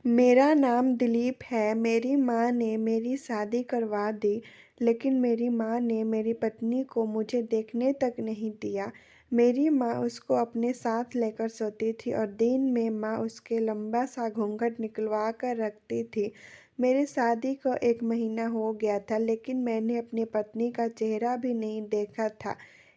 मेरा नाम दिलीप है। मेरी माँ ने मेरी शादी करवा दी, लेकिन मेरी माँ ने मेरी पत्नी को मुझे देखने तक नहीं दिया। मेरी माँ उसको अपने साथ लेकर सोती थी और दिन में माँ उसके लंबा सा घूंघट निकलवा कर रखती थी। मेरी शादी को 1 महीना हो गया था, लेकिन मैंने अपनी पत्नी का चेहरा भी नहीं देखा था।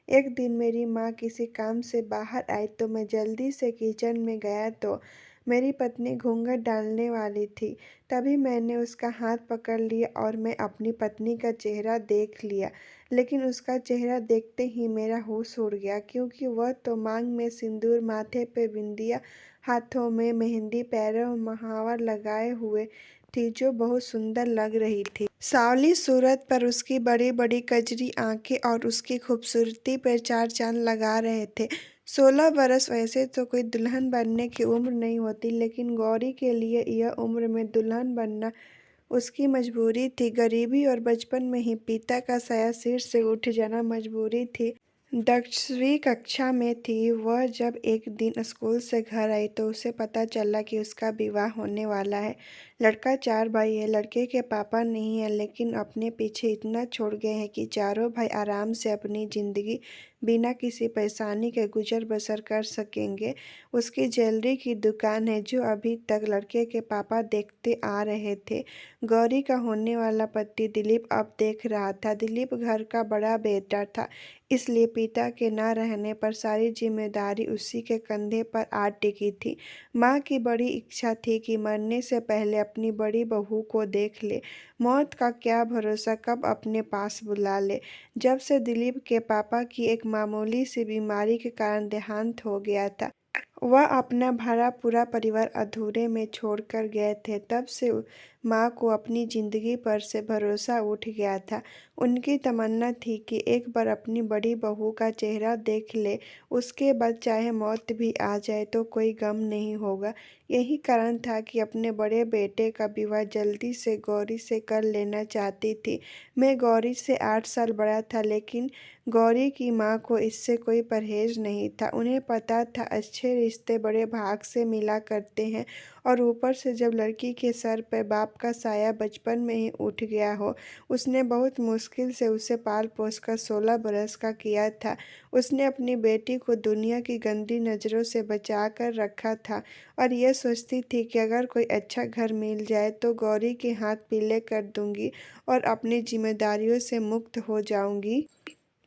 एक दिन मेरी माँ किसी काम से बाहर आई तो मैं जल्दी से किचन में गया तो मेरी पत्नी घूंघट डालने वाली थी। तभी मैंने उसका हाथ पकड़ लिया और मैं अपनी पत्नी का चेहरा देख लिया। लेकिन उसका चेहरा देखते ही मेरा होश उड़ गया, क्योंकि वह तो मांग में सिंदूर, माथे पे बिंदिया, हाथों में मेहंदी, पैरों में महावर लगाए हुए थी, जो बहुत सुंदर लग रही थी। सांवली सूरत पर उसकी बड़ी बड़ी कजरी आंखें और उसकी खूबसूरती पर 4 चांद लगा रहे थे। 16 बरस वैसे तो कोई दुल्हन बनने की उम्र नहीं होती, लेकिन गौरी के लिए यह उम्र में दुल्हन बनना उसकी मजबूरी थी। गरीबी और बचपन में ही पिता का साया सिर से उठ जाना मजबूरी थी। 10वीं कक्षा में थी वह जब एक दिन स्कूल से घर आई तो उसे पता चला कि उसका विवाह होने वाला है। लड़का 4 भाई है। लड़के के पापा नहीं है, लेकिन अपने पीछे इतना छोड़ गए हैं कि चारों भाई आराम से अपनी जिंदगी बिना किसी परेशानी के गुजर बसर कर सकेंगे। उसकी ज्वेलरी की दुकान है, जो अभी तक लड़के के पापा देखते आ रहे थे। गौरी का होने वाला पति दिलीप अब देख रहा था। दिलीप घर का बड़ा बेटा था, इसलिए पिता के न रहने पर सारी जिम्मेदारी उसी के कंधे पर आ टिकी थी। माँ की बड़ी इच्छा थी कि मरने से पहले अपनी बड़ी बहू को देख ले। मौत का क्या भरोसा कब अपने पास बुला ले। जब से दिलीप के पापा की एक मामूली सी बीमारी के कारण देहांत हो गया था, वह अपना भरा पूरा परिवार अधूरे में छोड़कर गए थे, तब से माँ को अपनी जिंदगी पर से भरोसा उठ गया था। उनकी तमन्ना थी कि एक बार अपनी बड़ी बहू का चेहरा देख ले, उसके बाद चाहे मौत भी आ जाए तो कोई गम नहीं होगा। यही कारण था कि अपने बड़े बेटे का विवाह जल्दी से गौरी से कर लेना चाहती थी। मैं गौरी से 8 साल बड़ा था, लेकिन गौरी की माँ को इससे कोई परहेज नहीं था। उन्हें पता था अच्छे रिश्ते बड़े भाग से मिला करते हैं, और ऊपर से जब लड़की के सर पर बाप का साया बचपन में ही उठ गया हो। उसने बहुत मुश्किल से उसे पाल पोस कर 16 बरस का किया था। उसने अपनी बेटी को दुनिया की गंदी नज़रों से बचा कर रखा था, और यह सोचती थी कि अगर कोई अच्छा घर मिल जाए तो गौरी के हाथ पीले कर दूंगी और अपनी जिम्मेदारियों से मुक्त हो जाऊंगी।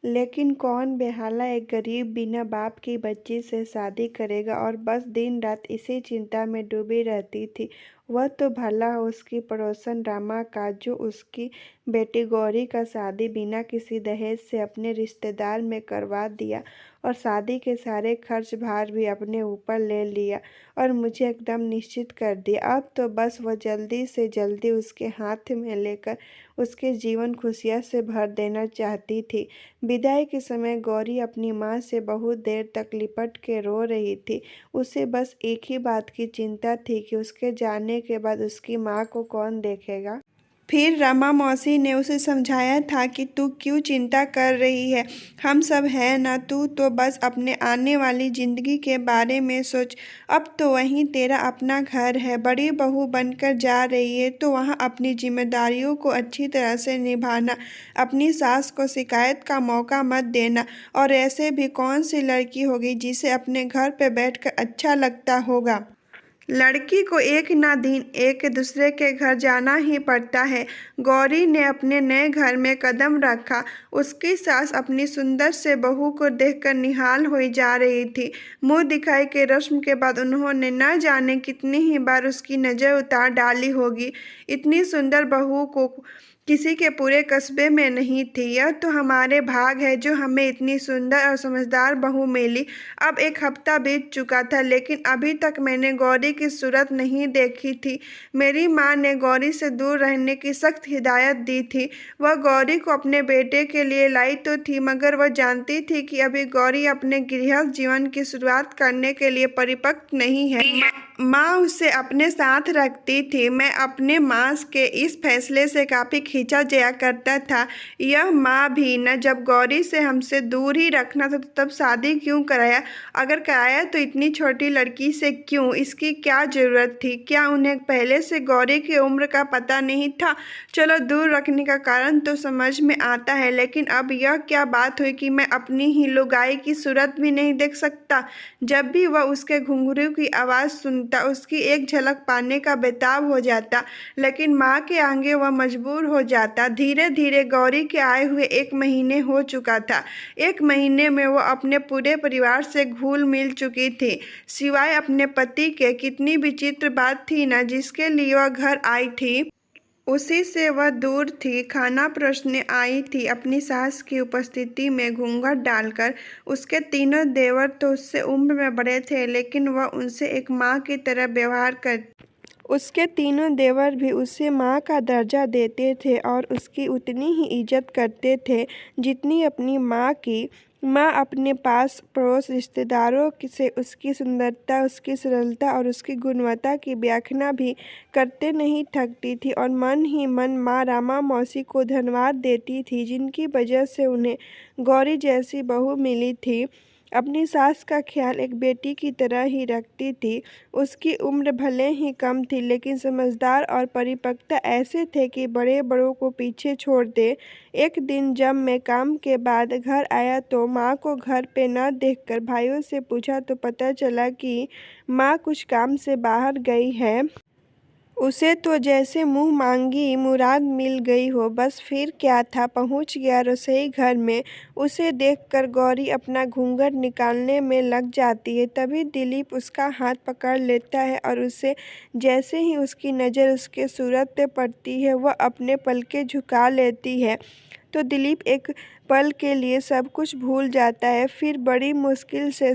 लेकिन कौन बेहाला एक गरीब बिना बाप की बच्ची से शादी करेगा, और बस दिन रात इसी चिंता में डूबी रहती थी। वह तो भला उसकी पड़ोसन रामा का, जो उसकी बेटी गौरी का शादी बिना किसी दहेज से अपने रिश्तेदार में करवा दिया, और शादी के सारे खर्च भार भी अपने ऊपर ले लिया और मुझे एकदम निश्चित कर दिया। अब तो बस वह जल्दी से जल्दी उसके हाथ में लेकर उसके जीवन खुशियाँ से भर देना चाहती थी। विदाई के समय गौरी अपनी माँ से बहुत देर तक लिपट के रो रही थी। उसे बस एक ही बात की चिंता थी कि उसके जाने के बाद उसकी माँ को कौन देखेगा। फिर रमा मौसी ने उसे समझाया था कि तू क्यों चिंता कर रही है, हम सब हैं ना। तू तो बस अपने आने वाली जिंदगी के बारे में सोच। अब तो वहीं तेरा अपना घर है, बड़ी बहू बनकर जा रही है तो वहाँ अपनी जिम्मेदारियों को अच्छी तरह से निभाना। अपनी सास को शिकायत का मौका मत देना। और ऐसे भी कौन सी लड़की होगी जिसे अपने घर पे बैठकर अच्छा लगता होगा। लड़की को एक ना दिन एक दूसरे के घर जाना ही पड़ता है। गौरी ने अपने नए घर में कदम रखा। उसकी सास अपनी सुंदर से बहू को देखकर निहाल हुई जा रही थी। मुंह दिखाई के रस्म के बाद उन्होंने न जाने कितनी ही बार उसकी नज़र उतार डाली होगी। इतनी सुंदर बहू को किसी के पूरे कस्बे में नहीं थी। यह तो हमारे भाग है जो हमें इतनी सुंदर और समझदार बहू मिली। अब 1 हफ्ता बीत चुका था, लेकिन अभी तक मैंने गौरी की सूरत नहीं देखी थी। मेरी माँ ने गौरी से दूर रहने की सख्त हिदायत दी थी। वह गौरी को अपने बेटे के लिए लाई तो थी, मगर वह जानती थी कि अभी गौरी अपने गृहस्थ जीवन की शुरुआत करने के लिए परिपक्व नहीं है। माँ उसे अपने साथ रखती थी। मैं अपने माँ के इस फैसले से काफ़ी खींचा जाया करता था। यह माँ भी न जब गौरी से हमसे दूर ही रखना था तो तब शादी क्यों कराया? अगर कराया तो इतनी छोटी लड़की से क्यों? इसकी क्या ज़रूरत थी? क्या उन्हें पहले से गौरी की उम्र का पता नहीं था? चलो दूर रखने का कारण तो समझ में आता है, लेकिन अब यह क्या बात हुई कि मैं अपनी ही लुगाई की सूरत भी नहीं देख सकता? जब भी वह उसके घुंघरू की आवाज़ सुनता उसकी एक झलक पाने का बेताब हो जाता, लेकिन माँ के आगे वह मजबूर हो जाता। धीरे धीरे गौरी के आए हुए 1 महीने हो चुका था। 1 महीने में वह अपने पूरे परिवार से घुल मिल चुकी थी, सिवाय अपने पति के। कितनी विचित्र बात थी ना, जिसके लिए वह घर आई थी उसी से वह दूर थी। खाना परोसने आई थी अपनी सास की उपस्थिति में घूंघट डालकर। उसके तीनों देवर तो उससे उम्र में बड़े थे, लेकिन वह उनसे एक माँ की तरह व्यवहार कर उसके तीनों देवर भी उसे माँ का दर्जा देते थे और उसकी उतनी ही इज्जत करते थे जितनी अपनी माँ की। माँ अपने पास पड़ोस रिश्तेदारों से उसकी सुंदरता, उसकी सरलता और उसकी गुणवत्ता की व्याख्या भी करते नहीं थकती थी और मन ही मन माँ रामा मौसी को धन्यवाद देती थी, जिनकी वजह से उन्हें गौरी जैसी बहू मिली थी। अपनी सास का ख्याल एक बेटी की तरह ही रखती थी। उसकी उम्र भले ही कम थी, लेकिन समझदार और परिपक्वता ऐसे थे कि बड़े बड़ों को पीछे छोड़ दे। एक दिन जब मैं काम के बाद घर आया तो माँ को घर पे न देखकर भाइयों से पूछा तो पता चला कि माँ कुछ काम से बाहर गई है। उसे तो जैसे मुँह मांगी मुराद मिल गई हो। बस फिर क्या था, पहुंच गया रसोई घर में। उसे देखकर गौरी अपना घूंघट निकालने में लग जाती है। तभी दिलीप उसका हाथ पकड़ लेता है और उसे जैसे ही उसकी नज़र उसके सूरत पे पड़ती है वह अपने पलकें झुका लेती है। तो दिलीप एक पल के लिए सब कुछ भूल जाता है, फिर बड़ी मुश्किल से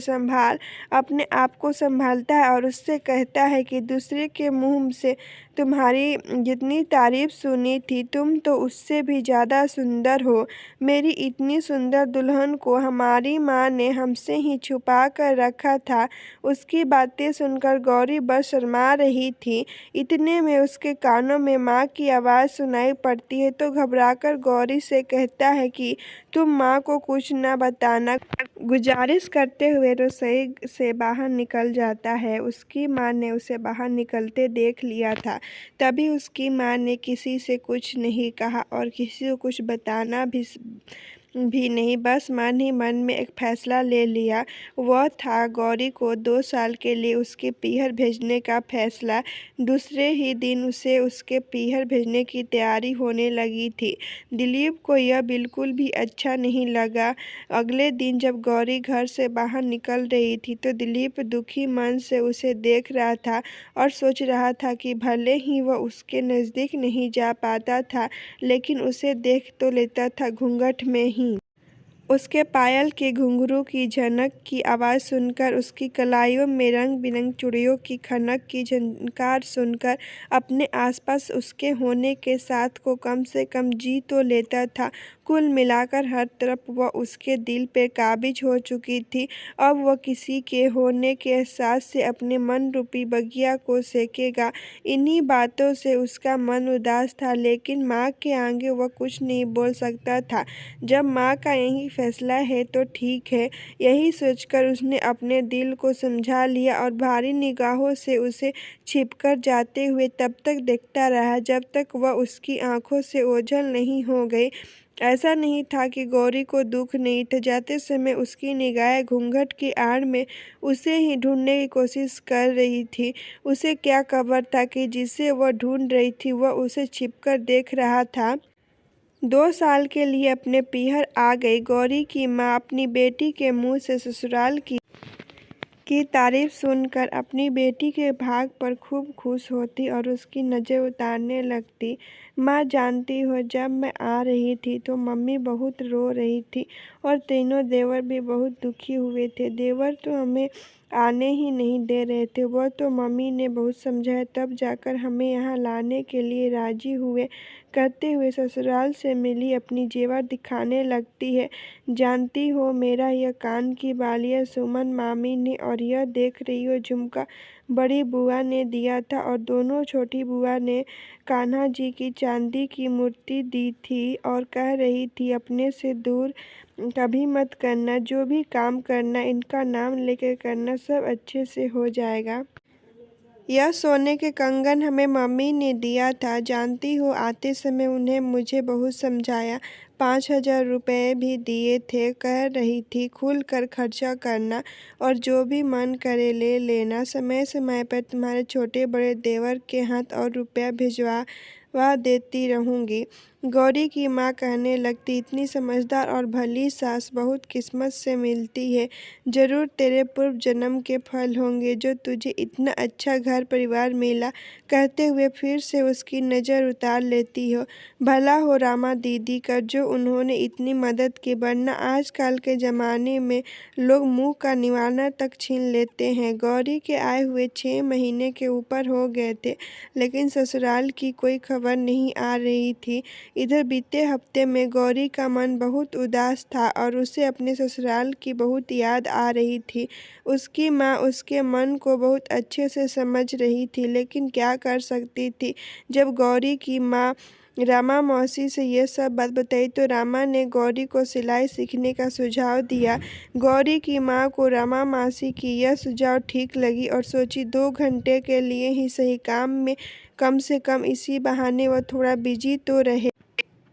अपने आप को संभालता है और उससे कहता है कि दूसरे के मुंह से तुम्हारी जितनी तारीफ सुनी थी, तुम तो उससे भी ज़्यादा सुंदर हो। मेरी इतनी सुंदर दुल्हन को हमारी माँ ने हमसे ही छुपा कर रखा था। उसकी बातें सुनकर गौरी बस शर्मा रही थी। इतने में उसके कानों में माँ की आवाज़ सुनाई पड़ती है तो घबराकर गौरी से कहता है कि तुम माँ को कुछ न बताना। गुजारिश करते हुए रसोई से बाहर निकल जाता है। उसकी माँ ने उसे बाहर निकलते देख लिया था, तभी उसकी माँ ने किसी से कुछ नहीं कहा और किसी को कुछ बताना भी नहीं। बस मन ही मन में एक फैसला ले लिया। वह था गौरी को 2 साल के लिए उसके पीहर भेजने का फैसला। दूसरे ही दिन उसे उसके पीहर भेजने की तैयारी होने लगी थी। दिलीप को यह बिल्कुल भी अच्छा नहीं लगा। अगले दिन जब गौरी घर से बाहर निकल रही थी तो दिलीप दुखी मन से उसे देख रहा था और सोच रहा था कि भले ही वह उसके नज़दीक नहीं जा पाता था, लेकिन उसे देख तो लेता था घूंघट में ही। उसके पायल के घुंघरू की झनक की आवाज़ सुनकर, उसकी कलाइयों में रंग बिरंग चूड़ियों की खनक की झनकार सुनकर अपने आसपास उसके होने के साथ को कम से कम जी तो लेता था। कुल मिलाकर हर तरफ वह उसके दिल पे काबिज हो चुकी थी। अब वह किसी के होने के एहसास से अपने मन रूपी बगिया को सेकेगा। इन्हीं बातों से उसका मन उदास था, लेकिन माँ के आगे वह कुछ नहीं बोल सकता था। जब माँ का यही फैसला है तो ठीक है, यही सोचकर उसने अपने दिल को समझा लिया और भारी निगाहों से उसे छिपकर जाते हुए तब तक देखता रहा जब तक वह उसकी आंखों से ओझल नहीं हो गई। ऐसा नहीं था कि गौरी को दुख नहीं था। जाते समय उसकी निगाहें घूंघट की आड़ में उसे ही ढूंढने की कोशिश कर रही थी। उसे क्या खबर था कि जिसे वह ढूंढ रही थी वह उसे छिपकर देख रहा था। 2 साल के लिए अपने पीहर आ गई गौरी की माँ अपनी बेटी के मुंह से ससुराल की तारीफ सुनकर अपनी बेटी के भाग पर खूब खुश होती और उसकी नज़र उतारने लगती। माँ जानती हो, जब मैं आ रही थी तो मम्मी बहुत रो रही थी और तीनों देवर भी बहुत दुखी हुए थे। देवर तो हमें आने ही नहीं दे रहे थे। वह तो मम्मी ने बहुत समझाया तब जाकर हमें यहाँ लाने के लिए राजी हुए। करते हुए ससुराल से मिली अपनी जेवर दिखाने लगती है। जानती हो, मेरा यह कान की बालियाँ सुमन मामी ने और यह देख रही हो झुमका बड़ी बुआ ने दिया था और दोनों छोटी बुआ ने कान्हा जी की चांदी की मूर्ति दी थी और कह रही थी अपने से दूर कभी मत करना, जो भी काम करना इनका नाम लेकर करना, सब अच्छे से हो जाएगा। यह सोने के कंगन हमें मम्मी ने दिया था, जानती हो आते समय उन्हें मुझे बहुत समझाया, 5,000 रुपये भी दिए थे, कह रही थी खुल कर खर्चा करना और जो भी मन करे ले लेना, समय समय पर तुम्हारे छोटे बड़े देवर के हाथ और रुपया भिजवा देती रहूँगी। गौरी की माँ कहने लगती, इतनी समझदार और भली सास बहुत किस्मत से मिलती है, जरूर तेरे पूर्व जन्म के फल होंगे जो तुझे इतना अच्छा घर परिवार मिला। कहते हुए फिर से उसकी नज़र उतार लेती हो। भला हो रामा दीदी का जो उन्होंने इतनी मदद की, वरना आजकल के ज़माने में लोग मुंह का निवाला तक छीन लेते हैं। गौरी के आए हुए 6 महीने के ऊपर हो गए थे, लेकिन ससुराल की कोई खबर नहीं आ रही थी। इधर बीते हफ्ते में गौरी का मन बहुत उदास था और उसे अपने ससुराल की बहुत याद आ रही थी। उसकी माँ उसके मन को बहुत अच्छे से समझ रही थी, लेकिन क्या कर सकती थी। जब गौरी की माँ रामा मौसी से ये सब बात बताई तो रामा ने गौरी को सिलाई सीखने का सुझाव दिया। गौरी की माँ को रामा मौसी की यह सुझाव ठीक लगी और सोची 2 घंटे के लिए ही सही, काम में कम से कम इसी बहाने वह थोड़ा बिजी तो रहे।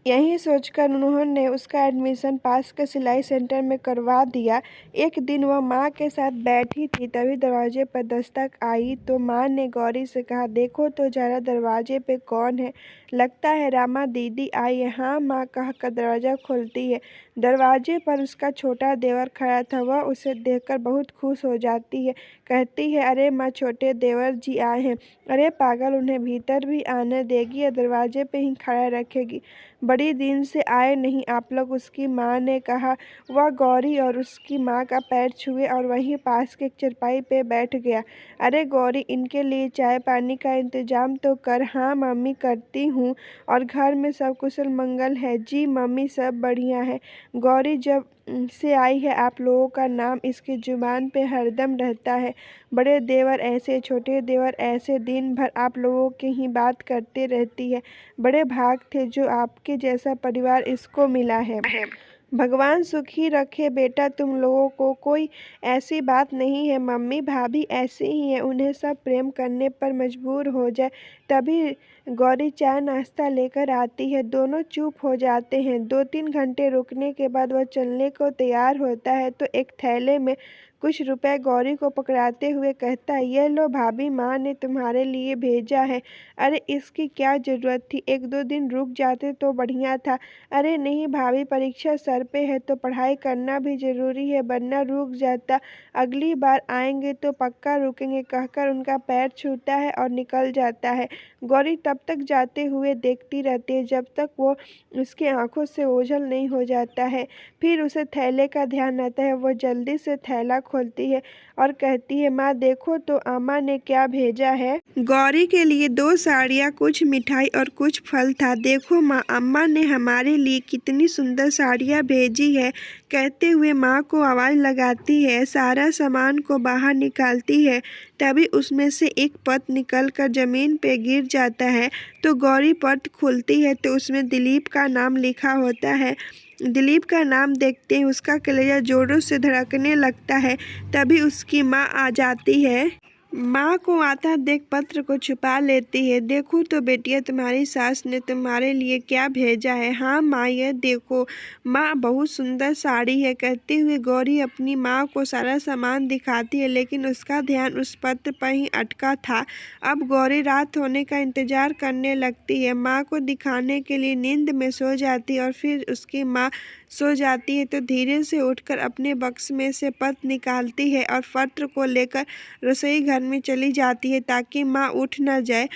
यही सोचकर उन्होंने उसका एडमिशन पास के सिलाई सेंटर में करवा दिया। एक दिन वह माँ के साथ बैठी थी, तभी दरवाजे पर दस्तक आई तो माँ ने गौरी से कहा, देखो तो जरा दरवाजे पे कौन है, लगता है रामा दीदी आई है। हाँ माँ कहकर दरवाज़ा खोलती है। दरवाजे पर उसका छोटा देवर खड़ा था। वह उसे देखकर बहुत खुश हो जाती है, कहती है, अरे माँ छोटे देवर जी आए हैं। अरे पागल, उन्हें भीतर भी आने देगी या दरवाजे पे ही खड़ा रखेगी? बड़ी दिन से आए नहीं आप लोग, उसकी माँ ने कहा। वह गौरी और उसकी माँ का पैर छुए और वहीं पास के एक चारपाई पे बैठ गया। अरे गौरी, इनके लिए चाय पानी का इंतजाम तो कर। हाँ मम्मी करती हूँ। और घर में सब कुशल मंगल है? जी मम्मी सब बढ़िया है। गौरी जब से आई है आप लोगों का नाम इसकी जुबान पे हरदम रहता है। बड़े देवर ऐसे, छोटे देवर ऐसे, दिन भर आप लोगों की ही बात करते रहती है। बड़े भाग थे जो आपके जैसा परिवार इसको मिला है। भगवान सुखी रखे बेटा तुम लोगों को। कोई ऐसी बात नहीं है, मम्मी भाभी ऐसे ही हैं, उन्हें सब प्रेम करने पर मजबूर हो जाए तभी गौरी चाय नाश्ता लेकर आती है। दोनों चुप हो जाते हैं। 2-3 घंटे रुकने के बाद वह चलने को तैयार होता है तो एक थैले में कुछ रुपए गौरी को पकड़ाते हुए कहता है, ये लो भाभी, माँ ने तुम्हारे लिए भेजा है। अरे इसकी क्या ज़रूरत थी, 1-2 दिन रुक जाते तो बढ़िया था। अरे नहीं भाभी, परीक्षा सर पे है तो पढ़ाई करना भी ज़रूरी है, वरना रुक जाता। अगली बार आएंगे तो पक्का रुकेंगे, कहकर उनका पैर छूता है और निकल जाता है। गौरी तब तक जाते हुए देखती रहती है जब तक वो उसकी आंखों से ओझल नहीं हो जाता है। फिर उसे थैले का ध्यान आता है। वो जल्दी से थैला खोलती है और कहती है, माँ देखो तो अम्मा ने क्या भेजा है। गौरी के लिए 2 साड़ियाँ, कुछ मिठाई और कुछ फल था। देखो माँ, अम्मा ने हमारे लिए कितनी सुंदर साड़ियाँ भेजी है। कहते हुए माँ को आवाज़ लगाती है, सारा सामान को बाहर निकालती है। तभी उसमें से एक पत्र निकलकर ज़मीन पे गिर जाता है तो गौरी पत्र खोलती है तो उसमें दिलीप का नाम लिखा होता है। दिलीप का नाम देखते ही उसका कलेजा जोरों से धड़कने लगता है। तभी उसकी माँ आ जाती है। माँ को आता देख पत्र को छुपा लेती है। देखो तो बेटिया, तुम्हारी सास ने तुम्हारे लिए क्या भेजा है। हाँ माँ, ये देखो। माँ बहुत सुंदर साड़ी है। कहते हुए गौरी अपनी माँ को सारा सामान दिखाती है, लेकिन उसका ध्यान उस पत्र पर ही अटका था। अब गौरी रात होने का इंतजार करने लगती है। माँ को दिखाने के लिए नींद में सो जाती है और फिर उसकी माँ सो जाती है तो धीरे से उठकर अपने बक्स में से पत्र निकालती है और पत्र को लेकर रसोई घर में चली जाती है ताकि माँ उठ न जाए।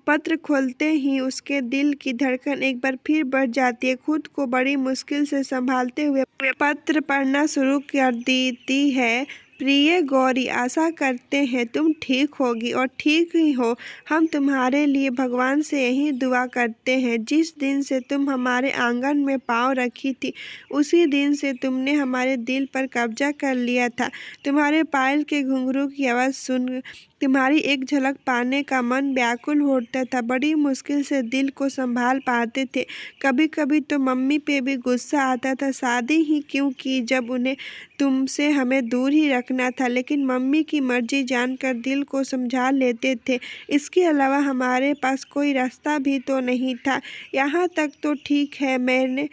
पत्र खोलते ही उसके दिल की धड़कन एक बार फिर बढ़ जाती है। खुद को बड़ी मुश्किल से संभालते हुए पत्र पढ़ना शुरू कर देती है। प्रिय गौरी, आशा करते हैं तुम ठीक होगी और ठीक ही हो। हम तुम्हारे लिए भगवान से यही दुआ करते हैं। जिस दिन से तुम हमारे आंगन में पाँव रखी थी, उसी दिन से तुमने हमारे दिल पर कब्जा कर लिया था। तुम्हारे पायल के घुंघरू की आवाज़ सुन तुम्हारी एक झलक पाने का मन व्याकुल होता था। बड़ी मुश्किल से दिल को संभाल पाते थे। कभी कभी तो मम्मी पे भी गुस्सा आता था, शादी ही क्यों की जब उन्हें तुमसे हमें दूर ही रखना था। लेकिन मम्मी की मर्जी जानकर दिल को समझा लेते थे। इसके अलावा हमारे पास कोई रास्ता भी तो नहीं था। यहाँ तक तो ठीक है, मैंने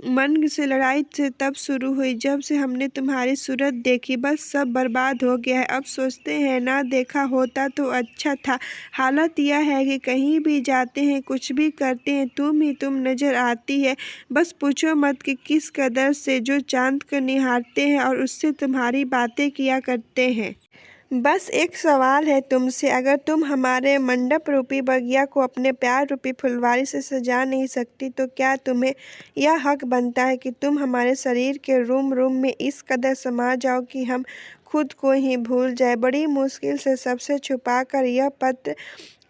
मन से लड़ाई से तब शुरू हुई जब से हमने तुम्हारी सूरत देखी। बस सब बर्बाद हो गया है। अब सोचते हैं ना देखा होता तो अच्छा था। हालत यह है कि कहीं भी जाते हैं, कुछ भी करते हैं, तुम ही तुम नजर आती है। बस पूछो मत कि किस कदर से जो चांद को निहारते हैं और उससे तुम्हारी बातें किया करते हैं। बस एक सवाल है तुमसे, अगर तुम हमारे मंडप रूपी बगिया को अपने प्यार रूपी फुलवारी से सजा नहीं सकती तो क्या तुम्हें यह हक बनता है कि तुम हमारे शरीर के रूम रूम में इस कदर समा जाओ कि हम खुद को ही भूल जाए। बड़ी मुश्किल से सबसे छुपा कर यह पत्र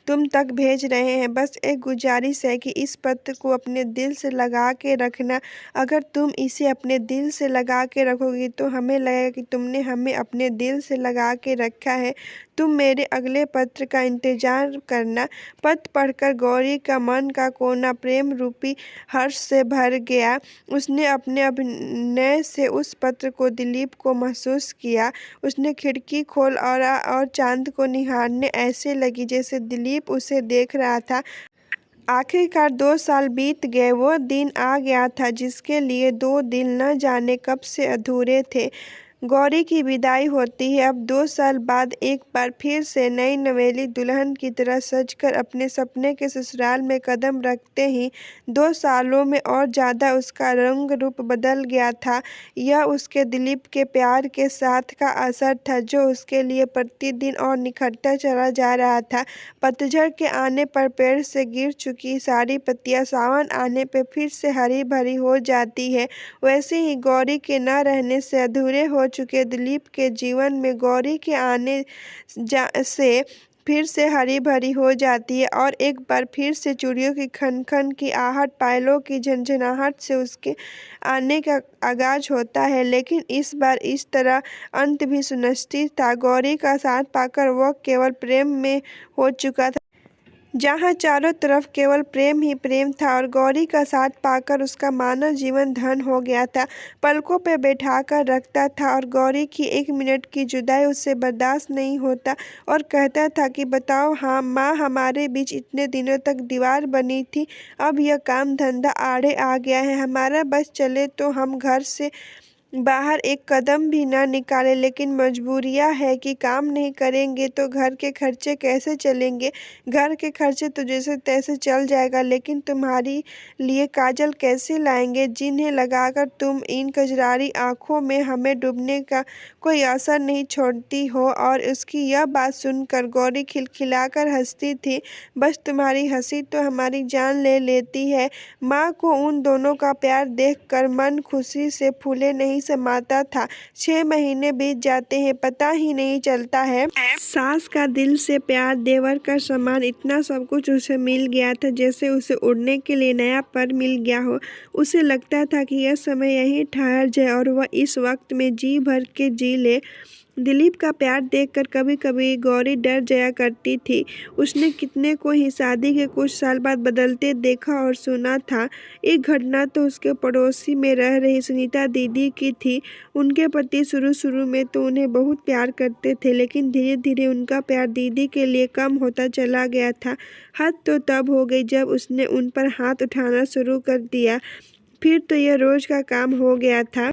तुम तक भेज रहे हैं। बस एक गुजारिश है कि इस पत्र को अपने दिल से लगा के रखना। अगर तुम इसे अपने दिल से लगा के रखोगी तो हमें लगेगा कि तुमने हमें अपने दिल से लगा के रखा है। तुम मेरे अगले पत्र का इंतजार करना। पत्र पढ़कर गौरी का मन का कोना प्रेम रूपी हर्ष से भर गया। उसने अपने अभिनय से उस पत्र को दिलीप को महसूस किया। उसने खिड़की खोल और चांद को निहारने ऐसे लगी जैसे दिलीप उसे देख रहा था। आखिरकार 2 साल बीत गए। वो दिन आ गया था जिसके लिए 2 दिन न जाने कब से अधूरे थे। गौरी की विदाई होती है। अब 2 साल बाद एक बार फिर से नई नवेली दुल्हन की तरह सजकर अपने सपने के ससुराल में कदम रखते ही 2 सालों में और ज़्यादा उसका रंग रूप बदल गया था। यह उसके दिलीप के प्यार के साथ का असर था जो उसके लिए प्रतिदिन और निखरता चला जा रहा था। पतझड़ के आने पर पेड़ से गिर चुकी सारी पत्तियां सावन आने पर फिर से हरी भरी हो जाती है, वैसे ही गौरी के न रहने से अधूरे हो चुके दिलीप के जीवन में गौरी के आने से फिर से हरी भरी हो जाती है। और एक बार फिर से चूड़ियों की खन खन की आहट, पायलों की झनझनाहट से उसके आने का आगाज होता है। लेकिन इस बार इस तरह अंत भी सुनिश्चित था। गौरी का साथ पाकर वह केवल प्रेम में हो चुका था, जहाँ चारों तरफ केवल प्रेम ही प्रेम था, और गौरी का साथ पाकर उसका मानव जीवन धन हो गया था। पलकों पे बैठाकर रखता था और गौरी की 1 मिनट की जुदाई उससे बर्दाश्त नहीं होता और कहता था कि बताओ हाँ माँ, हमारे बीच इतने दिनों तक दीवार बनी थी, अब यह काम धंधा आड़े आ गया है। हमारा बस चले तो हम घर से बाहर एक कदम भी ना निकाले, लेकिन मजबूरियां है कि काम नहीं करेंगे तो घर के खर्चे कैसे चलेंगे। घर के खर्चे तो जैसे तैसे चल जाएगा, लेकिन तुम्हारी लिए काजल कैसे लाएंगे जिन्हें लगाकर तुम इन कजरारी आंखों में हमें डूबने का कोई असर नहीं छोड़ती हो। और उसकी यह बात सुनकर गौरी खिलखिलाकर हंसती थी। बस तुम्हारी हंसी तो हमारी जान ले लेती है। माँ को उन दोनों का प्यार देखकर मन खुशी से फूले नहीं समाता था। 6 महीने बीत जाते हैं, पता ही नहीं चलता है। सास का दिल से प्यार, देवर का सम्मान, इतना सब कुछ उसे मिल गया था जैसे उसे उड़ने के लिए नया पर मिल गया हो। उसे लगता था कि यह समय यहीं ठहर जाए और वह इस वक्त में जी भर के जी ले। दिलीप का प्यार देखकर कभी कभी गौरी डर जाया करती थी। उसने कितने को ही शादी के कुछ साल बाद बदलते देखा और सुना था। एक घटना तो उसके पड़ोसी में रह रही सुनीता दीदी की थी। उनके पति शुरू शुरू में तो उन्हें बहुत प्यार करते थे, लेकिन धीरे धीरे उनका प्यार दीदी के लिए कम होता चला गया था। हद तो तब हो गई जब उसने उन पर हाथ उठाना शुरू कर दिया। फिर तो यह रोज का काम हो गया था।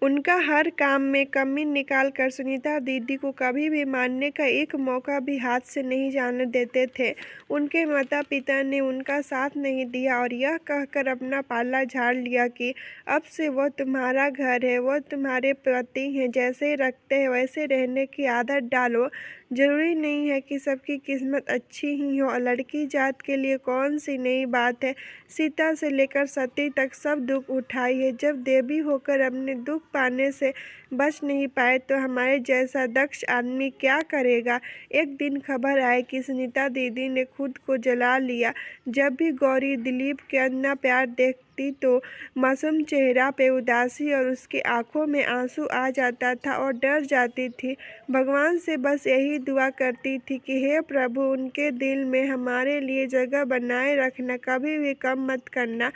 उनका हर काम में कमी निकाल कर सुनीता दीदी को कभी भी मानने का एक मौका भी हाथ से नहीं जाने देते थे। उनके माता पिता ने उनका साथ नहीं दिया और यह कहकर अपना पाला झाड़ लिया कि अब से वह तुम्हारा घर है, वह तुम्हारे पति हैं, जैसे रखते हैं वैसे रहने की आदत डालो। जरूरी नहीं है कि सबकी किस्मत अच्छी ही हो। लड़की जात के लिए कौन सी नई बात है। सीता से लेकर सती तक सब दुख उठाई है। जब देवी होकर अपने दुख पाने से बच नहीं पाए तो हमारे जैसा दक्ष आदमी क्या करेगा। एक दिन खबर आई कि सुनीता दीदी ने खुद को जला लिया। जब भी गौरी दिलीप के अंधा प्यार देखती देखती तो मासूम चेहरा पे उदासी और उसकी आंखों में आंसू आ जाता था और डर जाती थी। भगवान से बस यही दुआ करती थी कि हे प्रभु, उनके दिल में हमारे लिए जगह बनाए रखना, कभी भी कम मत करना।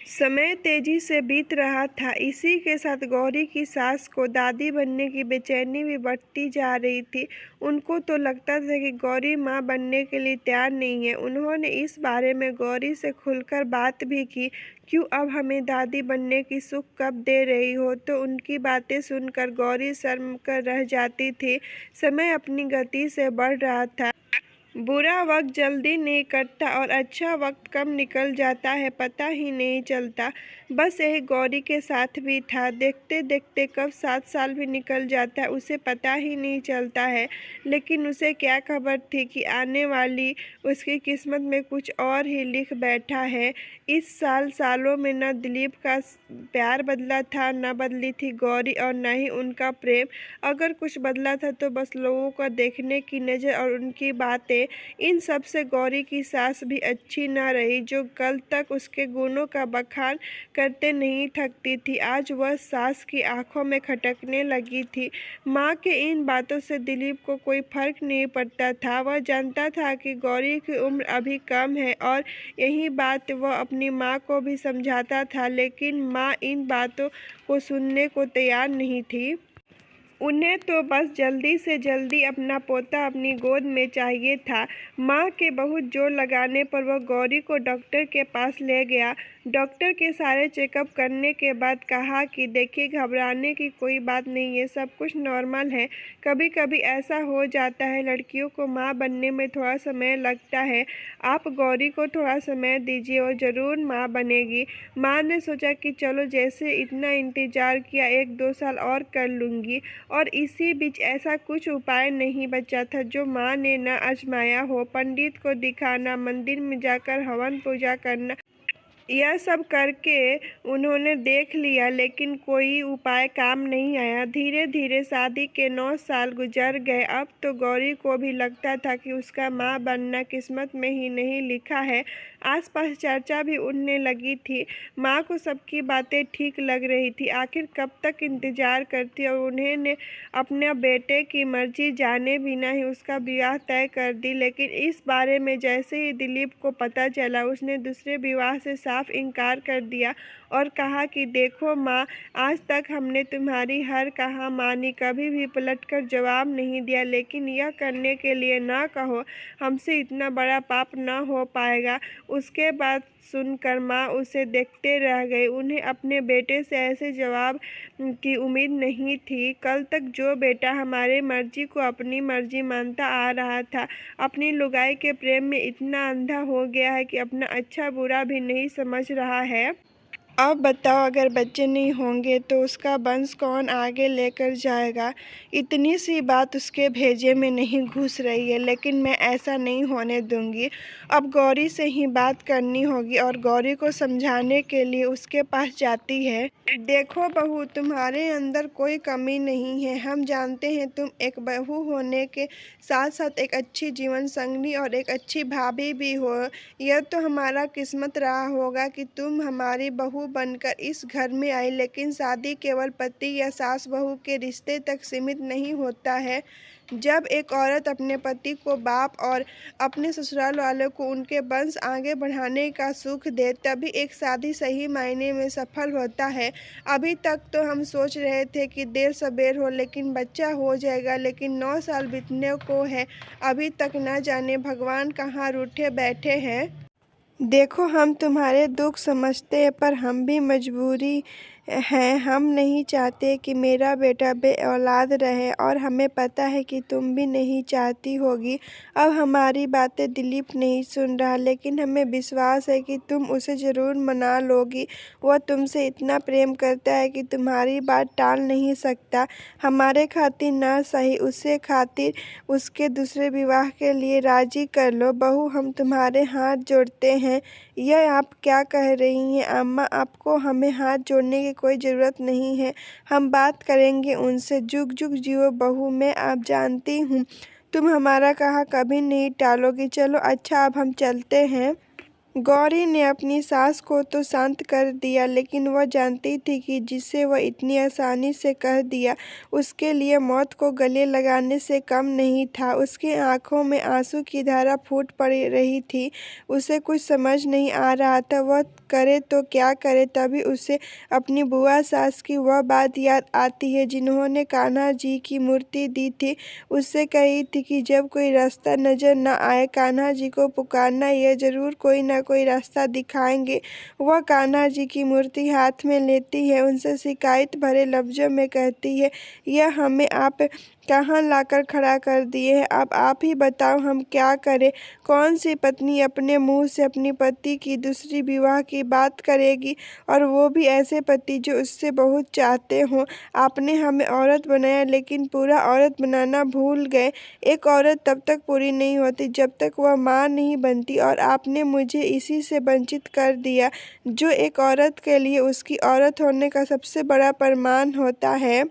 समय तेजी से बीत रहा था। इसी के साथ गौरी की सास को दादी बनने की बेचैनी भी बढ़ती जा रही थी। उनको तो लगता था कि गौरी माँ बनने के लिए तैयार नहीं है। उन्होंने इस बारे में गौरी से खुलकर बात भी की। क्यों अब हमें दादी बनने की सुख कब दे रही हो? तो उनकी बातें सुनकर गौरी शर्म कर रह जाती थी। समय अपनी गति से बढ़ रहा था। बुरा वक्त जल्दी नहीं कटता और अच्छा वक्त कब निकल जाता है पता ही नहीं चलता। बस यही गौरी के साथ भी था। देखते देखते कब 7 साल भी निकल जाता है उसे पता ही नहीं चलता है। लेकिन उसे क्या खबर थी कि आने वाली उसकी किस्मत में कुछ और ही लिख बैठा है। इस सालों में न दिलीप का प्यार बदला था, न बदली थी गौरी और न ही उनका प्रेम। अगर कुछ बदला था तो बस लोगों का देखने की नज़र और उनकी बातें। इन सब से गौरी की सास भी अच्छी न रही, जो कल तक उसके गुणों का बखान करते नहीं थकती थी, आज वह सास की आंखों में खटकने लगी थी। माँ के इन बातों से दिलीप को कोई फर्क नहीं पड़ता था। वह जानता था कि गौरी की उम्र अभी कम है और यही बात वह अपनी माँ को भी समझाता था, लेकिन माँ इन बातों को सुनने को तैयार नहीं थी। उन्हें तो बस जल्दी से जल्दी अपना पोता अपनी गोद में चाहिए था। माँ के बहुत जोर लगाने पर वह गौरी को डॉक्टर के पास ले गया। डॉक्टर के सारे चेकअप करने के बाद कहा कि देखिए, घबराने की कोई बात नहीं है, सब कुछ नॉर्मल है। कभी कभी ऐसा हो जाता है, लड़कियों को माँ बनने में थोड़ा समय लगता है। आप गौरी को थोड़ा समय दीजिए, वो ज़रूर माँ बनेगी। माँ ने सोचा कि चलो, जैसे इतना इंतज़ार किया, 1-2 साल और कर लूँगी। और इसी बीच ऐसा कुछ उपाय नहीं बचा था जो माँ ने न आजमाया हो। पंडित को दिखाना, मंदिर में जाकर हवन पूजा करना, यह सब करके उन्होंने देख लिया, लेकिन कोई उपाय काम नहीं आया। धीरे धीरे शादी के 9 साल गुजर गए। अब तो गौरी को भी लगता था कि उसका माँ बनना किस्मत में ही नहीं लिखा है। आसपास चर्चा भी उड़ने लगी थी। माँ को सबकी बातें ठीक लग रही थी। आखिर कब तक इंतजार करती और उन्होंने अपने बेटे की मर्जी जाने बिना ही उसका विवाह तय कर दी। लेकिन इस बारे में जैसे ही दिलीप को पता चला, उसने दूसरे विवाह से साफ इनकार कर दिया और कहा कि देखो माँ, आज तक हमने तुम्हारी हर कहा मानी, कभी भी पलटकर जवाब नहीं दिया, लेकिन यह करने के लिए ना कहो, हमसे इतना बड़ा पाप न हो पाएगा। उसके बाद सुनकर माँ उसे देखते रह गई। उन्हें अपने बेटे से ऐसे जवाब की उम्मीद नहीं थी। कल तक जो बेटा हमारे मर्जी को अपनी मर्जी मानता आ रहा था, अपनी लुगाई के प्रेम में इतना अंधा हो गया है कि अपना अच्छा बुरा भी नहीं समझ रहा है। अब बताओ, अगर बच्चे नहीं होंगे तो उसका वंश कौन आगे लेकर जाएगा? इतनी सी बात उसके भेजे में नहीं घुस रही है, लेकिन मैं ऐसा नहीं होने दूंगी। अब गौरी से ही बात करनी होगी और गौरी को समझाने के लिए उसके पास जाती है। देखो बहू, तुम्हारे अंदर कोई कमी नहीं है। हम जानते हैं तुम एक बहू होने के साथ साथ एक अच्छी जीवन संगनी और एक अच्छी भाभी भी हो। यह तो हमारा किस्मत रहा होगा कि तुम हमारी बहू बनकर इस घर में आई, लेकिन शादी केवल पति या सास बहू के रिश्ते तक सीमित नहीं होता है। जब एक औरत अपने पति को बाप और अपने ससुराल वालों को उनके वंश आगे बढ़ाने का सुख दे, तभी एक शादी सही मायने में सफल होता है। अभी तक तो हम सोच रहे थे कि देर सबेर हो, लेकिन बच्चा हो जाएगा, लेकिन 9 साल बीतने को है, अभी तक न जाने भगवान कहाँ रूठे बैठे हैं। देखो, हम तुम्हारे दुख समझते हैं, पर हम भी मजबूरी हैं। हम नहीं चाहते कि मेरा बेटा बे-औलाद रहे और हमें पता है कि तुम भी नहीं चाहती होगी। अब हमारी बातें दिलीप नहीं सुन रहा, लेकिन हमें विश्वास है कि तुम उसे ज़रूर मना लोगी। वह तुमसे इतना प्रेम करता है कि तुम्हारी बात टाल नहीं सकता। हमारे खातिर ना सही, उससे खातिर उसके दूसरे विवाह के लिए राजी कर लो। बहू, हम तुम्हारे हाथ जोड़ते हैं। यह आप क्या कह रही हैं अम्मा? आपको हमें हाथ जोड़ने की कोई ज़रूरत नहीं है। हम बात करेंगे उनसे। जुग जुग जियो बहू। मैं आप जानती हूँ तुम हमारा कहा कभी नहीं टालोगी। चलो अच्छा, अब हम चलते हैं। गौरी ने अपनी सास को तो शांत कर दिया, लेकिन वह जानती थी कि जिसे वह इतनी आसानी से कह दिया उसके लिए मौत को गले लगाने से कम नहीं था। उसकी आंखों में आंसू की धारा फूट पड़ रही थी। उसे कुछ समझ नहीं आ रहा था वह करे तो क्या करे। तभी उसे अपनी बुआ सास की वह बात याद आती है जिन्होंने कान्हा जी की मूर्ति दी थी। उससे कही थी कि जब कोई रास्ता नजर न आए कान्हा जी को पुकारना, यह जरूर कोई न कोई रास्ता दिखाएंगे। वह कान्हा जी की मूर्ति हाथ में लेती है, उनसे शिकायत भरे लफ्जों में कहती है, यह हमें आप कहाँ लाकर खड़ा कर दिए हैं। अब आप ही बताओ हम क्या करें। कौन सी पत्नी अपने मुंह से अपनी पति की दूसरी विवाह की बात करेगी, और वो भी ऐसे पति जो उससे बहुत चाहते हों। आपने हमें औरत बनाया, लेकिन पूरा औरत बनाना भूल गए। एक औरत तब तक पूरी नहीं होती जब तक वह माँ नहीं बनती, और आपने मुझे इसी से वंचित कर दिया जो एक औरत के लिए उसकी औरत होने का सबसे बड़ा प्रमाण होता है।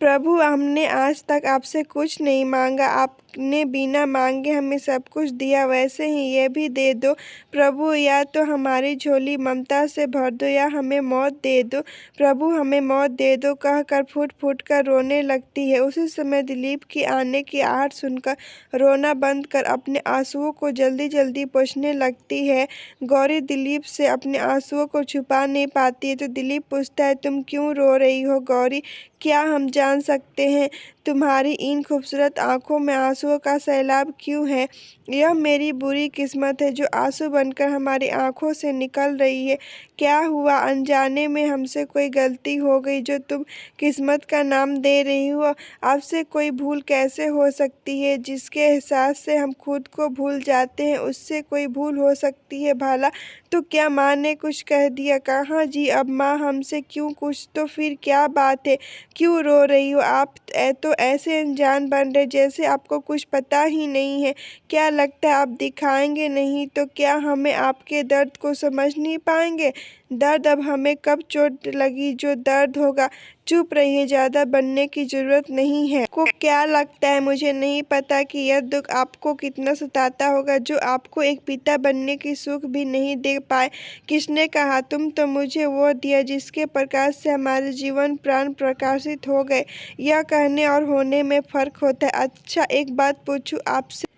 प्रभु, हमने आज तक आपसे कुछ नहीं मांगा, आपने बिना मांगे हमें सब कुछ दिया, वैसे ही ये भी दे दो प्रभु। या तो हमारी झोली ममता से भर दो या हमें मौत दे दो प्रभु, हमें मौत दे दो, कहकर फूट फूट कर रोने लगती है। उसी समय दिलीप की आने की आहट सुनकर रोना बंद कर अपने आंसुओं को जल्दी जल्दी पोंछने लगती है। गौरी दिलीप से अपने आंसुओं को छुपा नहीं पाती है, तो दिलीप पूछता है, तुम क्यों रो रही हो गौरी? क्या हम जान सकते हैं तुम्हारी इन खूबसूरत आंखों में आंसुओं का सैलाब क्यों है? यह मेरी बुरी किस्मत है जो आंसू बनकर हमारी आंखों से निकल रही है। क्या हुआ? अनजाने में हमसे कोई गलती हो गई जो तुम किस्मत का नाम दे रही हो? आपसे कोई भूल कैसे हो सकती है? जिसके एहसास से हम खुद को भूल जाते हैं उससे कोई भूल हो सकती है भला? तो क्या माँ ने कुछ कह दिया? कहाँ जी अब माँ हमसे क्यों? कुछ तो फिर क्या बात है? क्यों रो रही हो आप? तो ऐसे अनजान बन रहे जैसे आपको कुछ पता ही नहीं है। क्या लगता है आप दिखाएंगे नहीं तो क्या हमें आपके दर्द को समझ नहीं पाएंगे? दर्द अब हमें कब चोट लगी जो दर्द होगा? चुप रहिए, ज़्यादा बनने की ज़रूरत नहीं है। को क्या लगता है मुझे नहीं पता कि यह दुख आपको कितना सताता होगा जो आपको एक पिता बनने की सुख भी नहीं दे पाए। किसने कहा? तुम तो मुझे वो दिया जिसके प्रकाश से हमारे जीवन प्राण प्रकाशित हो गए। यह कहने और होने में फ़र्क होता है। अच्छा, एक बात पूछूं आपसे,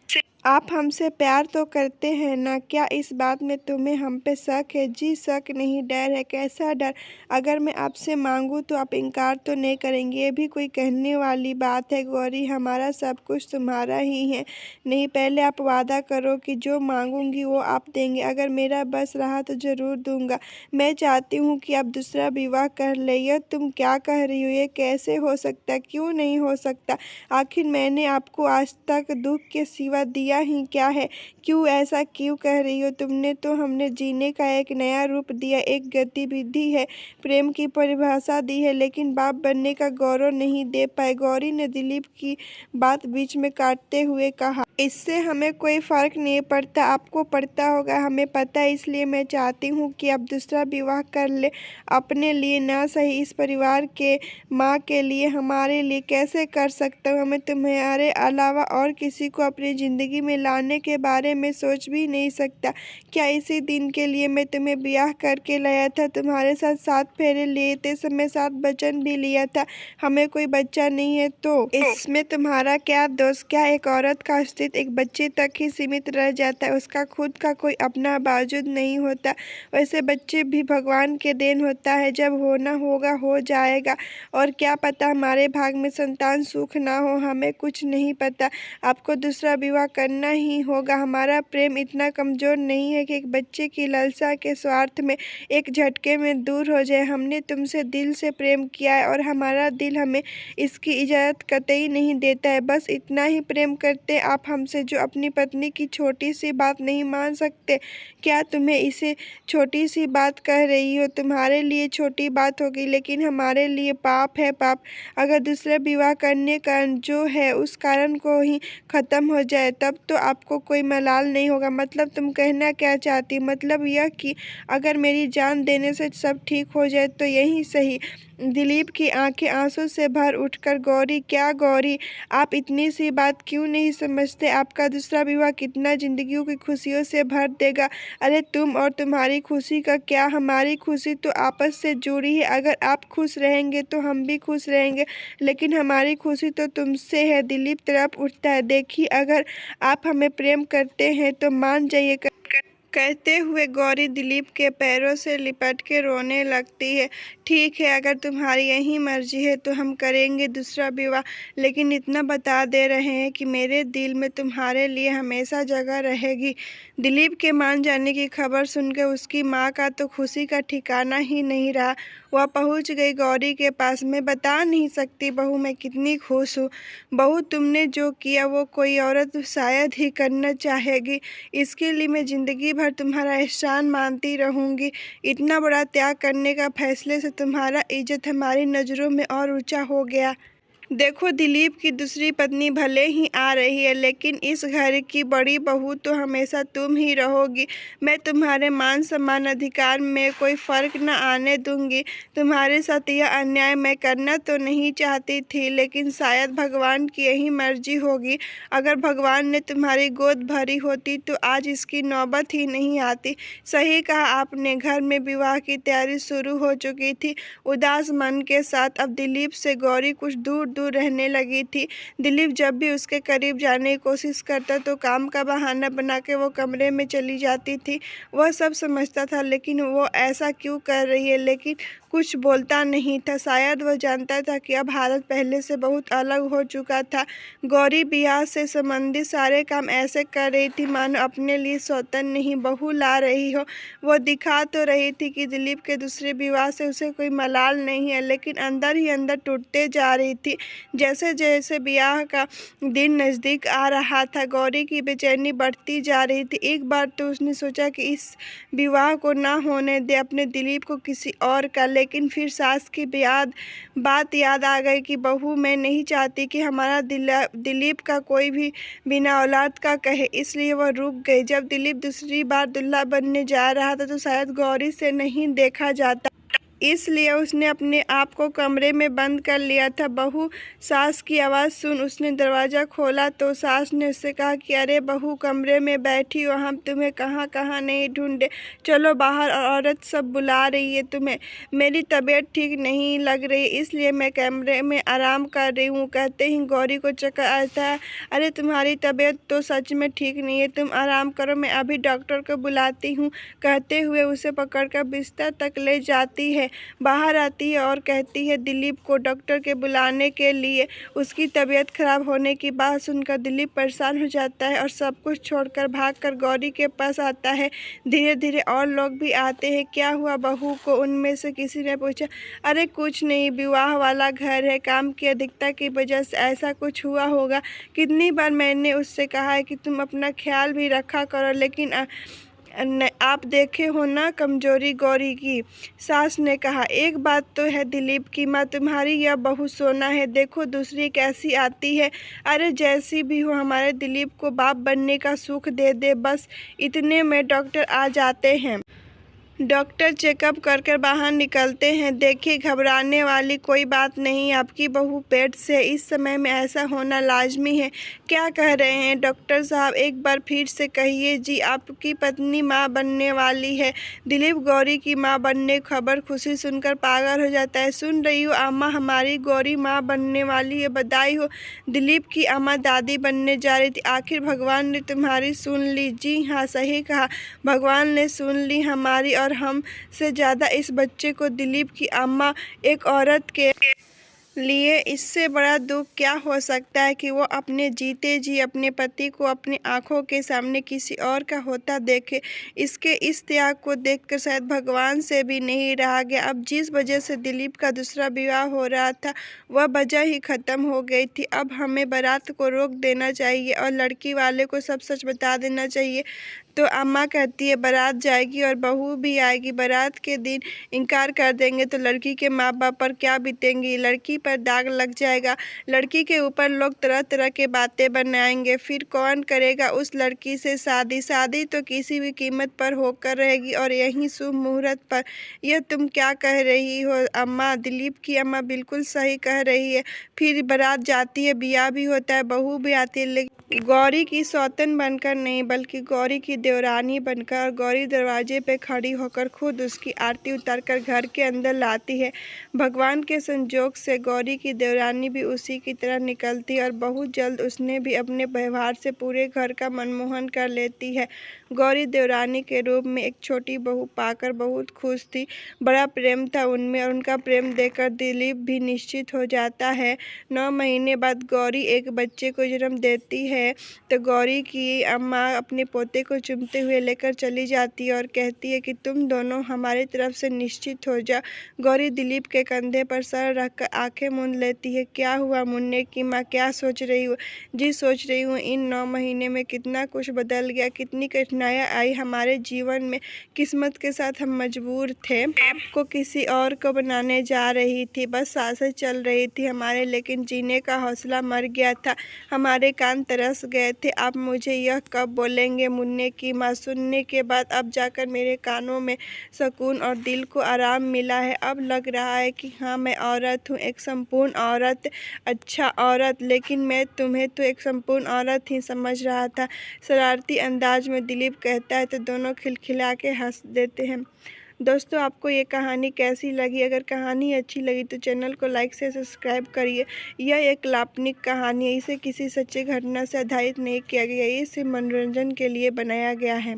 आप हमसे प्यार तो करते हैं ना? क्या इस बात में तुम्हें हम पे शक है? जी शक नहीं, डर है। कैसा डर? अगर मैं आपसे मांगूं तो आप इनकार तो नहीं करेंगे? ये भी कोई कहने वाली बात है गौरी, हमारा सब कुछ तुम्हारा ही है। नहीं, पहले आप वादा करो कि जो मांगूंगी वो आप देंगे। अगर मेरा बस रहा तो ज़रूर दूंगा। मैं चाहती हूँ कि आप दूसरा विवाह कर ले। यह तुम क्या कह रही हो? ये कैसे हो सकता? क्यों नहीं हो सकता? आखिर मैंने आपको आज तक दुख के सिवा दिया ही क्या है? क्यों ऐसा क्यों कह रही हो? तुमने तो हमने जीने का एक नया रूप दिया, एक गतिविधि है, प्रेम की परिभाषा दी है, लेकिन बाप बनने का गौरव नहीं दे पाए। गौरी ने दिलीप की बात बीच में काटते हुए कहा, इससे हमें कोई फर्क नहीं पड़ता, आपको पड़ता होगा, हमें पता है। इसलिए मैं चाहती हूँ कि आप दूसरा विवाह कर ले। अपने लिए ना सही, इस परिवार के माँ के लिए, हमारे लिए कैसे कर सकता हूँ? हमें तुम्हारे अलावा और किसी को अपनी ज़िंदगी में लाने के बारे में सोच भी नहीं सकता। क्या इसी दिन के लिए मैं तुम्हें ब्याह करके लाया था? तुम्हारे साथ 7 फेरे लेते समय 7 वचन भी लिया था। हमें कोई बच्चा नहीं है तो इसमें तुम्हारा क्या दोष? क्या एक औरत का अस्तित्व एक बच्चे तक ही सीमित रह जाता है? उसका खुद का कोई अपना वजूद नहीं होता? वैसे बच्चे भी भगवान के देन होता है, जब होना होगा हो जाएगा। और क्या पता हमारे भाग में संतान सुख ना हो, हमें कुछ नहीं पता। आपको दूसरा विवाह करना ही होगा। हमारा प्रेम इतना कमज़ोर नहीं है कि एक बच्चे की लालसा के स्वार्थ में एक झटके में दूर हो जाए। हमने तुमसे दिल से प्रेम किया है और हमारा दिल हमें इसकी इजाज़त कतई नहीं देता है। बस इतना ही प्रेम करते आप हमसे जो अपनी पत्नी की छोटी सी बात नहीं मान सकते। क्या तुम्हें इसे छोटी सी बात कह रही हो? तुम्हारे लिए छोटी बात होगी, लेकिन हमारे लिए पाप है पाप। अगर दूसरा विवाह करने का जो है उस कारण को ही ख़त्म हो जाए तब तो आपको कोई मलाल नहीं होगा। मतलब तुम कहना क्या चाहती? मतलब यह कि अगर मेरी जान देने से सब ठीक हो जाए तो यही सही। दिलीप की आंखें आंसू से भर उठकर गौरी, क्या गौरी, आप इतनी सी बात क्यों नहीं समझते? आपका दूसरा विवाह कितना जिंदगियों की खुशियों से भर देगा। अरे तुम और तुम्हारी खुशी का क्या, हमारी खुशी तो आपस से जुड़ी है। अगर आप खुश रहेंगे तो हम भी खुश रहेंगे, लेकिन हमारी खुशी तो तुमसे है। दिलीप तड़प उठता है। देखिए, अगर आप हमें प्रेम करते हैं तो मान जाइए। कहते हुए गौरी दिलीप के पैरों से लिपट के रोने लगती है। ठीक है, अगर तुम्हारी यही मर्जी है तो हम करेंगे दूसरा विवाह, लेकिन इतना बता दे रहे हैं कि मेरे दिल में तुम्हारे लिए हमेशा जगह रहेगी। दिलीप के मान जाने की खबर सुनकर उसकी माँ का तो खुशी का ठिकाना ही नहीं रहा। वह पहुँच गई गौरी के पास। मैं बता नहीं सकती बहू, मैं कितनी खुश हूँ। बहू, तुमने जो किया वो कोई औरत शायद ही करना चाहेगी। इसके लिए मैं जिंदगी भर तुम्हारा एहसान मानती रहूंगी। इतना बड़ा त्याग करने का फैसले से तुम्हारा इज्जत हमारी नज़रों में और ऊंचा हो गया। देखो, दिलीप की दूसरी पत्नी भले ही आ रही है, लेकिन इस घर की बड़ी बहू तो हमेशा तुम ही रहोगी। मैं तुम्हारे मान सम्मान अधिकार में कोई फर्क न आने दूंगी। तुम्हारे साथ यह अन्याय मैं करना तो नहीं चाहती थी, लेकिन शायद भगवान की यही मर्जी होगी। अगर भगवान ने तुम्हारी गोद भरी होती तो आज इसकी नौबत ही नहीं आती। सही कहा आपने, घर में विवाह की तैयारी शुरू हो चुकी थी। उदास मन के साथ अब दिलीप से गौरी कुछ दूर दूर रहने लगी थी। दिलीप जब भी उसके करीब जाने की कोशिश करता तो काम का बहाना बना के वो कमरे में चली जाती थी। वह सब समझता था, लेकिन वो ऐसा क्यों कर रही है, लेकिन कुछ बोलता नहीं था। शायद वह जानता था कि अब हालत पहले से बहुत अलग हो चुका था। गौरी ब्याह से संबंधित सारे काम ऐसे कर रही थी मानो अपने लिए सौतन नहीं बहू ला रही हो। वो दिखा तो रही थी कि दिलीप के दूसरे विवाह से उसे कोई मलाल नहीं है, लेकिन अंदर ही अंदर टूटते जा रही थी। जैसे जैसे ब्याह का दिन नज़दीक आ रहा था, गौरी की बेचैनी बढ़ती जा रही थी। एक बार तो उसने सोचा कि इस विवाह को ना होने दे, अपने दिलीप को किसी और का, लेकिन फिर सास की बात याद आ गई कि बहू, मैं नहीं चाहती कि हमारा दिलीप का कोई भी बिना औलाद का कहे, इसलिए वह रुक गई। जब दिलीप दूसरी बार दूल्हा बनने जा रहा था तो शायद गौरी से नहीं देखा जाता, इसलिए उसने अपने आप को कमरे में बंद कर लिया था। बहू, सास की आवाज़ सुन उसने दरवाज़ा खोला तो सास ने उससे कहा कि अरे बहू, कमरे में बैठी हो, हम तुम्हें कहाँ कहाँ नहीं ढूंढे, चलो बाहर, औरत सब बुला रही है तुम्हें। मेरी तबीयत ठीक नहीं लग रही, इसलिए मैं कमरे में आराम कर रही हूँ। कहते ही गौरी को चक्कर आता है। अरे तुम्हारी तबीयत तो सच में ठीक नहीं है, तुम आराम करो, मैं अभी डॉक्टर को बुलाती हूँ। कहते हुए उसे पकड़कर बिस्तर तक ले जाती है। बाहर आती है और कहती है दिलीप को डॉक्टर के बुलाने के लिए। उसकी तबीयत खराब होने की बात सुनकर दिलीप परेशान हो जाता है और सब कुछ छोड़कर भागकर गौरी के पास आता है। धीरे धीरे और लोग भी आते हैं। क्या हुआ बहू को, उनमें से किसी ने पूछा। अरे कुछ नहीं, विवाह वाला घर है, काम की अधिकता की वजह से ऐसा कुछ हुआ होगा। कितनी बार मैंने उससे कहा है कि तुम अपना ख्याल भी रखा करो, लेकिन आप देखे हो ना कमजोरी गौरी की। सास ने कहा, एक बात तो है दिलीप की माँ, तुम्हारी यह बहू सोना है, देखो दूसरी कैसी आती है। अरे जैसी भी हो, हमारे दिलीप को बाप बनने का सुख दे दे, बस इतने में डॉक्टर आ जाते हैं। डॉक्टर चेकअप कर कर बाहर निकलते हैं। देखिए, घबराने वाली कोई बात नहीं, आपकी बहू पेट से, इस समय में ऐसा होना लाजमी है। क्या कह रहे हैं डॉक्टर साहब, एक बार फिर से कहिए। जी, आपकी पत्नी माँ बनने वाली है। दिलीप गौरी की माँ बनने खबर खुशी सुनकर पागल हो जाता है। सुन रही हो अम्मा, हमारी गौरी माँ बनने वाली है, बधाई हो। दिलीप की अम्मा दादी बनने जा रही थी। आखिर भगवान ने तुम्हारी सुन ली। जी हाँ, सही कहा, भगवान ने सुन ली हमारी, और हम से ज़्यादा इस बच्चे को। दिलीप की अम्मा, एक औरत के लिए इससे बड़ा दुख क्या हो सकता है कि वो अपने जीते जी अपने पति को अपनी आंखों के सामने किसी और का होता देखे। इसके इस त्याग को देखकर शायद भगवान से भी नहीं रहा गया। अब जिस वजह से दिलीप का दूसरा विवाह हो रहा था वह वजह ही ख़त्म हो गई थी। अब हमें बारात को रोक देना चाहिए और लड़की वाले को सब सच बता देना चाहिए, तो अम्मा कहती है बारात जाएगी और बहू भी आएगी, बारात के दिन इनकार कर देंगे तो लड़की के माँ बाप पर क्या बीतेंगी, लड़की पर दाग लग जाएगा, लड़की के ऊपर लोग तरह तरह के बातें बनाएंगे, फिर कौन करेगा उस लड़की से शादी। शादी तो किसी भी कीमत पर होकर रहेगी और यही शुभ मुहूर्त पर। यह तुम क्या कह रही हो अम्मा? दिलीप की अम्मा बिल्कुल सही कह रही है। फिर बारात जाती है, ब्याह भी होता है, बहू भी आती है, लेकिन गौरी की सौतन बनकर नहीं बल्कि गौरी की देवरानी बनकर। गौरी दरवाजे पे खड़ी होकर खुद उसकी आरती उतारकर घर के अंदर लाती है। भगवान के संजोग से गौरी की देवरानी भी उसी की तरह निकलती है और बहुत जल्द उसने भी अपने व्यवहार से पूरे घर का मनमोहन कर लेती है। गौरी देवरानी के रूप में एक छोटी बहू पाकर बहुत खुश थी, बड़ा प्रेम था उनमें और उनका प्रेम देखकर दिलीप भी निश्चित हो जाता है। 9 महीने बाद गौरी एक बच्चे को जन्म देती है तो गौरी की अम्मा अपने पोते को चूमते हुए लेकर चली जाती है और कहती है कि तुम दोनों हमारी तरफ से निश्चित हो जाओ। गौरी दिलीप के कंधे पर सर रखकर आंखें मूंद लेती है। क्या हुआ मुन्ने की माँ, क्या सोच रही हो? जी सोच रही हूँ इन 9 महीने में कितना कुछ बदल गया, कितनी कठिनाइयाँ आई हमारे जीवन में। किस्मत के साथ हम मजबूर थे, आपको किसी और को बनाने जा रही थी, बस सांसें चल रही थी हमारे, लेकिन जीने का हौसला मर गया था, हमारे कान तरस गए थे। आप मुझे यह कब बोलेंगे मुन्ने की माँ? सुनने के बाद अब जाकर मेरे कानों में सुकून और दिल को आराम मिला है। अब लग रहा है कि हाँ मैं औरत हूँ, एक संपूर्ण औरत, अच्छा औरत। लेकिन मैं तुम्हें तो एक संपूर्ण औरत ही समझ रहा था, शरारती अंदाज में दिलीप कहता है तो दोनों खिलखिला के हंस देते हैं। दोस्तों आपको ये कहानी कैसी लगी? अगर कहानी अच्छी लगी तो चैनल को लाइक से सब्सक्राइब करिए। यह एक काल्पनिक कहानी है, इसे किसी सच्ची घटना से आधारित नहीं किया गया है, इसे मनोरंजन के लिए बनाया गया है।